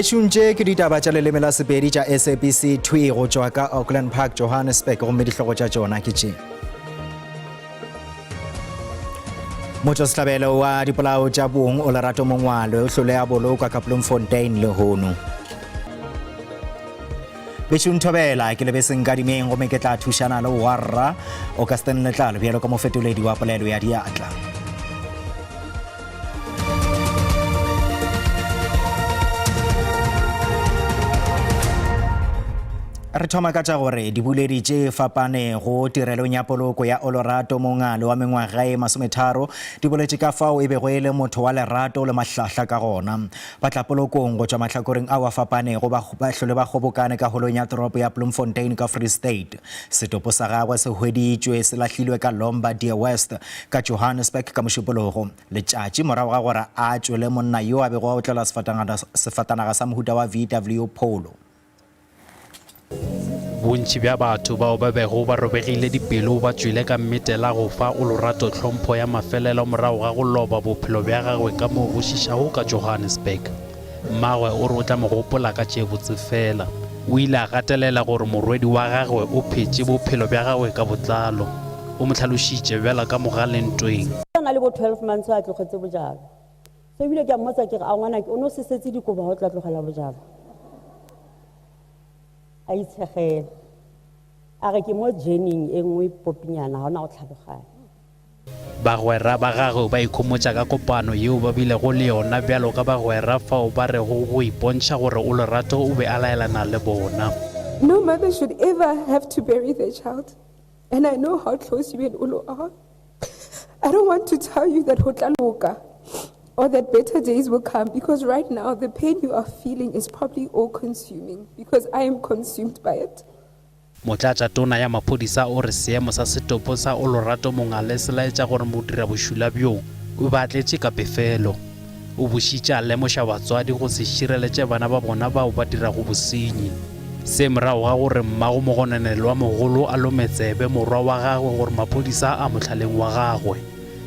Beshunje ke ditaba tša leleme la Sepedi tša SABC 2 go tšwa ka Auckland Park, Johannesburg, gomme dihlogo tša tšona ke tše. Motšwasehlabelo wa dipolao tša bong o Lerato Mongwalo o hloleha boloka ka Bloemfontein le hono. Bešunthobela ke lebeseng ka dimeng gomme ke tla thušana le warra o ka Stan Letlalo bjalo ka mofetoledi wa polelo ya diatla. Re thoma ka tša gore dibuledi tše fapane go tirelong ya poloko ya Lerato Mongwalo wa mengwaga e 30 di boletše ka fao e bego e le motho wa lerato le mahlahla ka gona. Batla polokong go tšwa mahlakoreng ao a fapanego ba hlole ba kgobokane ka holong ya toropo ya Bloemfontein ka Free State. Setopo sa gagwe se hweditšwe se lahlilwe ka Lombard West ka Johannesburg ka mošupologo. Letšatši morago ga gore a tšwele monna yo a bego a otlela sefatanaga sa mohuta wa VW Polo. Bontši bja batho bao ba bego ba robegile dipelo ba tšwele ka mmetela go fa Lerato tlhompho ya mafelelo morago ga go loba bophelo bja gagwe ka mo go šišago ka Johannesburg. Mmagwe o re o tla mo gopola ka tše botse fela. O ile a gatelela gore morwedi wa gagwe o phetše bophelo bja gagwe ka botlalo. O mo tlhalošitše bjala ka mogaleng ntweng. Na le bo 12 months a tlogetse bojalo. So ebile ke a mmotsa ke re a ngwana ke o no se setse dikoba go tla tlogela bojalo. A itshegela a re ke mo jening e nngwe popinyana ga ona go tlhaloganya. Bagwera ba gagwe ba ikhomotša ka kopano yeo ba bile go le yona bjalo ka bagwera fao ba re go ipontšha gore Lerato o be a laelana le bona. No mother should ever have to bury their child, and I know how close you and Ulo are. I don't want to tell you that ho tla loka or that better days will come, because right now the pain you are feeling is probably all consuming, because I am consumed by it. Motlatša tona ya maphodisa o re seemo sa setopo sa Lerato Mongwalo se laetša gore modira bošula bjo o batletše ka pefelo. O bošitše a lemoša batswadi go se šireletše bana ba bona bao ba dirago bosenyi. Se morago ga gore mmago mogononelwa mogolo a lometsebe morwa wa gagwe gore maphodisa a motlhaleng wa gagwe.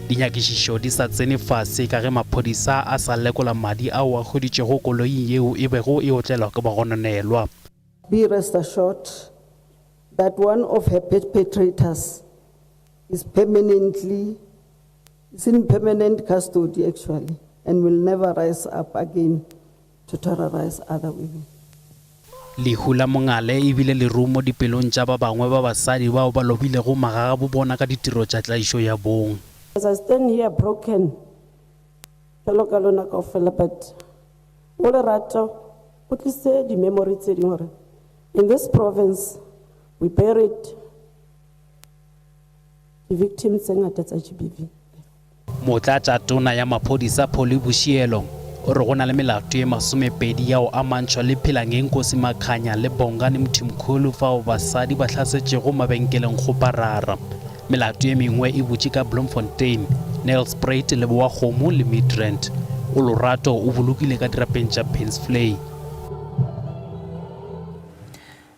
Dinyakišišo di sa tsene fase ka ge maphodisa a sa lekola madi ao a kgoditšego koloi yeo e bego e otlelwa ke bagononelwa. Be rest assured that one of her perpetrators is in permanent custody actually, and will never rise up again to terrorize other women. Lehu la Mongale e bile le rumo dipelong tša ba bangwe ba basadi bao ba lobilego magaga bo bona ka ditiro tša tlaišo ya bong. As I stand here broken, but Lerato, what is the memory in this province? We buried the victims of GBV. Motlatša tona ya maphodisa Pholi Bushielo o re go na le melato e 20 yao a mantšhwa le Philangeng Nkosi Makhanya le Bongani Mthimkhulu fao basadi ba hlasetšego mabenkeleng go parara. Melato e mengwe e botše ka Bloemfontein, Nelspruit le Boakgomo le Midrand. Lerato o bolokile ka dirapeng tša Painsflay.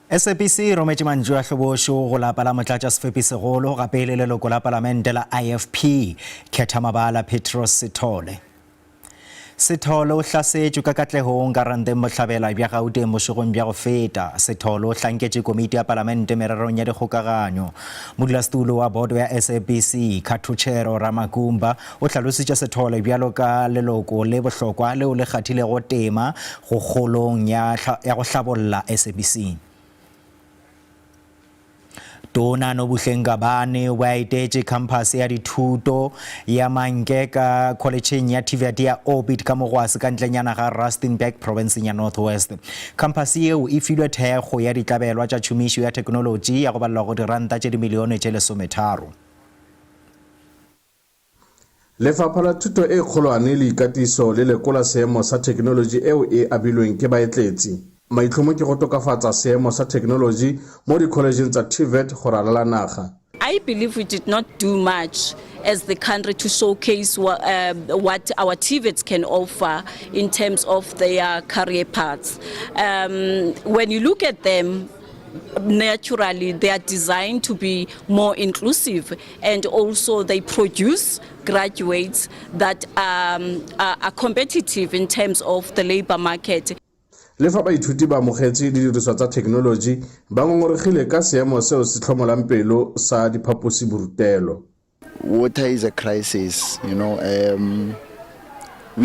SABC e rometše mantšu a hlobošo go lapa la motlatša sefepi segolo gape le leloko la palamente la IFP Khethamabala Petros Sithole. Sithole o hlasetšwe ka katlegong ka Ranteng Mohlabela bja Gauteng mošegong bja go feta. Sithole o hlanketše komiti ya palamente mererong ya dikgokaganyo. Modulasetulo wa bodo ya SABC Khathuchero Ramakumba o hlalošitše Sithole bjalo ka leloko le bohlokwa leo le kgathilego tema go kgolong ya go hlabolla SABC. Tona Nobuhleng Gabane wa etetše campus ya dithuto ya Manke ka collegeng ya TVET ya Orbit ka mogwase ka ntlenyana ga Rustenburg province ya North West. Campus yeo e filwe thekgo ya ditlabelwa tša tšhomišo ya teknologi ya go balelwa go diranta tše dimilione tše 13. Lefapha la thuto e kgolwane le ikatiso le lekola seemo sa teknologi eo e abilweng ke baetletsi. Maitlhomo ke go tokafatsa seemo sa technology mo di-collegeng tsa TVET go ralala naga. I believe we did not do much as the country to showcase what our TVETs can offer in terms of their career paths. When you look at them, naturally they are designed to be more inclusive, and also they produce graduates that are competitive in terms of the labor market. Le fa baithuti ba amogetse didiriswa tsa thekenoloji ba ngongoregile ka seemo seo se tlhomolang pelo sa diphaposiborutelo. Water is a crisis, we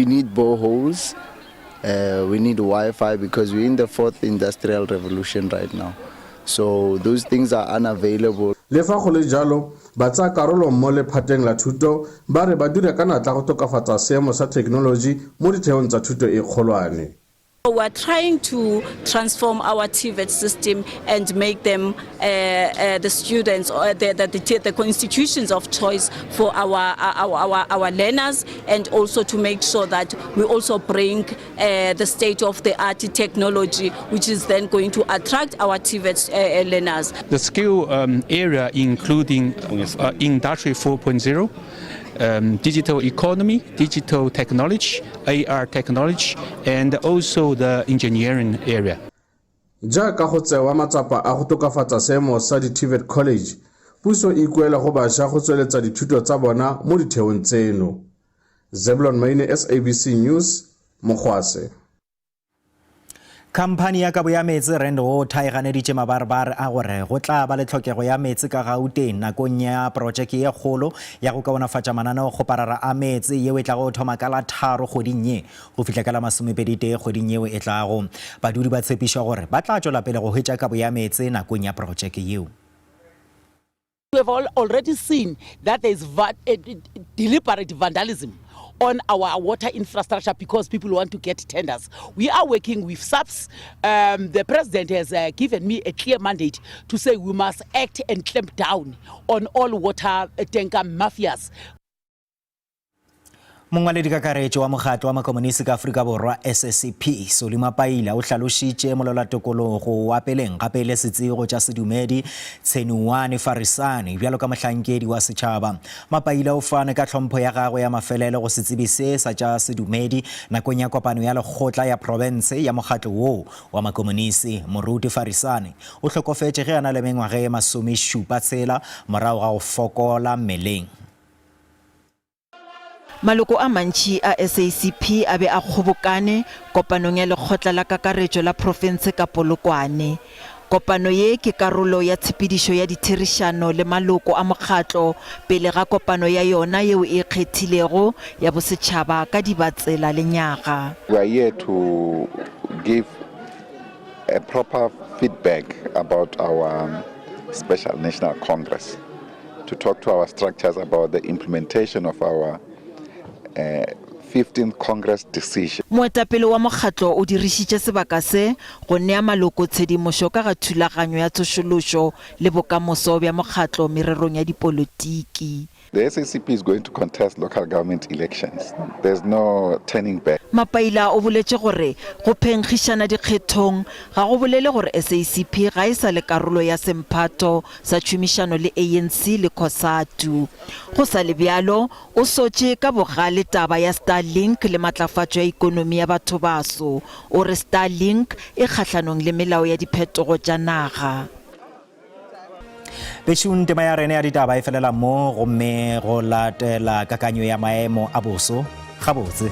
need boreholes, we need Wi-Fi because we're in the 4th industrial revolution right now. So those things are unavailable. Le fa go le jalo ba tsa karolo mo lephateng la thuto ba re ba dira ka natla go tokafatsa seemo sa thekenoloji mo ditheong tsa thuto e kgolwane. We're trying to transform our TVET system and make them the students or the institutions of choice for our learners, and also to make sure that we also bring the state-of-the-art technology, which is then going to attract our TVET learners. The skill area including Industry 4.0, digital economy, digital technology, AR technology, and also the engineering area. Jaaka go tsewa matsapa a go tokafatsa seemo sa di-TVET college, puso e ikuela go bašwa go tsweletsa dithuto tsa bona mo ditheong tseno. Zebulon Maine, SABC News, Mogwase. Khamphani ya kabo ya metsi Rand Water e ganeditše mabarebare a gore go tla ba le tlhokego ya metsi ka Gauteng nakong ya projeke ye kgolo ya go kaonafatša mananeo go parara a metsi yeo e tla go thoma ka la 3 kgweding ye go fihla ka la 21 kgweding yeo e tlago. Badudi ba tshepišwa gore ba tla tšwela pele go hwetša kabo ya metsi nakong ya projeke yeo. We have already seen that there is deliberate vandalism on our water infrastructure because people want to get tenders. We are working with SAPS. The president has given me a clear mandate to say we must act and clamp down on all water tanker mafias. Mongwaledi kakaretso wa mokgatlo wa makomonisi ka Afrika Borwa SSCP Solima Paila o hlalošitše mololatokologo wa peleng gape le setsego tša sedumedi Tshenuwane Farisane bjalo ka mohlankedi wa setšhaba. Mapaila o fane ka tlhompho ya gagwe ya mafelelo go setsebi se sa tša sedumedi nakong ya kopano ya lekgotla ya province ya mokgatlo wo wa makomonisi. Moruti Farisane o hlokofetše ge a na le mengwaga ye 17 morago ga go fokola mmeleng. Maloko a mantši a SACP a be a kgobokane kopanong ya lekgotla la kakaretšo la province ka Polokwane. Kopano ye ke karolo ya tshepedišo ya ditherišano le maloko a mokgatlo pele ga kopano ya yona yeo e kgethilego ya bosetšhaba ka Dibatsela le Nyaga. We are here to give a proper feedback about our Special National Congress, to talk to our structures about the implementation of our 15th Congress decision. Moetapele wa mokgatlo o dirišitše sebaka se go nea maloko tshedimošo ka ga thulaganyo ya tsošološo le bokamoso bja mokgatlo mererong ya dipolotiki. The SACP is going to contest local government elections. There's no turning back. Mapaila o boletše gore go phenkgišana dikgethong ga go bolele gore SACP ga e sa le karolo ya semphato sa tšhomišano le ANC le COSATU. Go sa le bjalo o sotše ka bogale taba ya Starlink le matlafatšo ya ikonomi ya batho baso. O re Starlink e kgahlanong le melao ya diphetogo tša naga. Bešung tema ya rene ya ditaba e felela mo gomme go latela kakanyo ya maemo a boso gabotse.